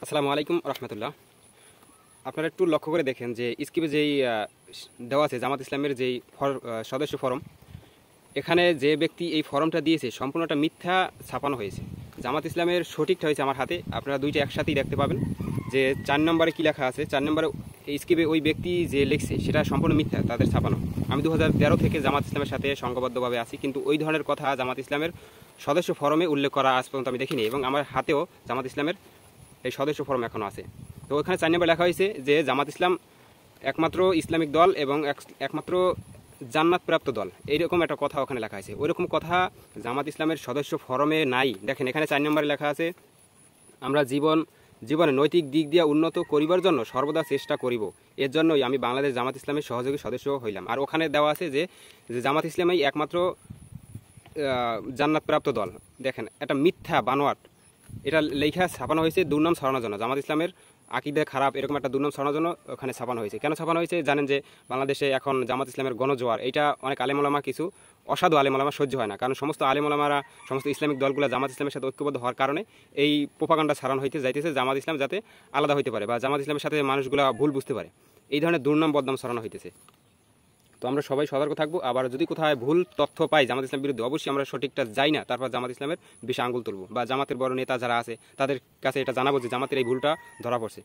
আসসালামু আলাইকুম রহমতুল্লাহ। আপনারা একটু লক্ষ্য করে দেখেন যে স্কিপে যেই দেওয়া আছে জামাত ইসলামের যেই সদস্য ফরম, এখানে যে ব্যক্তি এই ফর্মটা দিয়েছে সম্পূর্ণটা মিথ্যা ছাপানো হয়েছে। জামাত ইসলামের সঠিকটা হয়েছে আমার হাতে, আপনারা দুইটা একসাথেই দেখতে পাবেন যে 4 নম্বরে কী লেখা আছে। 4 নম্বরে এই স্কিপে ওই ব্যক্তি যে লিখছে সেটা সম্পূর্ণ মিথ্যা, তাদের ছাপানো। আমি 2013 থেকে জামাত ইসলামের সাথে সংঘবদ্ধভাবে আছি, কিন্তু ওই ধরনের কথা জামাত ইসলামের সদস্য ফরমে উল্লেখ করা আজ পর্যন্ত আমি দেখিনি, এবং আমার হাতেও জামাত ইসলামের এই সদস্য ফরম এখনও আছে। তো ওখানে 4 নম্বরে লেখা হয়েছে যে জামাত ইসলাম একমাত্র ইসলামিক দল এবং একমাত্র জান্নাতপ্রাপ্ত দল, এইরকম একটা কথা ওখানে লেখা আছে। ওইরকম কথা জামাত ইসলামের সদস্য ফরমে নাই। দেখেন এখানে 4 নম্বরে লেখা আছে, আমরা জীবনে নৈতিক দিক দিয়ে উন্নত করিবার জন্য সর্বদা চেষ্টা করিব, এর জন্যই আমি বাংলাদেশ জামাত ইসলামের সহযোগী সদস্য হইলাম। আর ওখানে দেওয়া আছে যে জামাত ইসলামই একমাত্র জান্নাতপ্রাপ্ত দল। দেখেন এটা মিথ্যা বানোয়াট, এটা লেখা ছাপানো হয়েছে দুর্নাম ছড়ানোর জন্য। জামাত ইসলামের আকিদা খারাপ এরকম একটা দুর্নাম ছড়ানোর জন্য ওখানে ছাপানো হয়েছে। কেন ছাপানো হয়েছে জানেন? যে বাংলাদেশে এখন জামাত ইসলামের গণজোয়ার, এইটা অনেক আলেমোলামা, কিছু অসাধু আলেমোলামা সহ্য হয় না, কারণ সমস্ত আলেমোলামারা সমস্ত ইসলামিক দলগুলো জামাত ইসলামের সাথে ঐক্যবদ্ধ হওয়ার কারণে এই প্রোপাগান্ডা ছড়ানো হইতে যাইতেছে জামাত ইসলাম যাতে আলাদা হইতে পারে বা জামাত ইসলামের সাথে মানুষগুলো ভুল বুঝতে পারে। এই ধরনের দুর্নাম বদনাম ছড়ানো হইতেছে। তো আমরা সবাই সতর্ক থাকবো। আবার যদি কোথায় ভুল তথ্য পাই জামাত ইসলামের বিরুদ্ধে, অবশ্যই আমরা সঠিকটা যাই না, তারপর জামাত ইসলামের বিষে আঙ্গুল তুলবো বা জামাতের বড় নেতা যারা আছে তাদের কাছে এটা জানাবো যে জামাতের এই ভুলটা ধরা পড়ছে।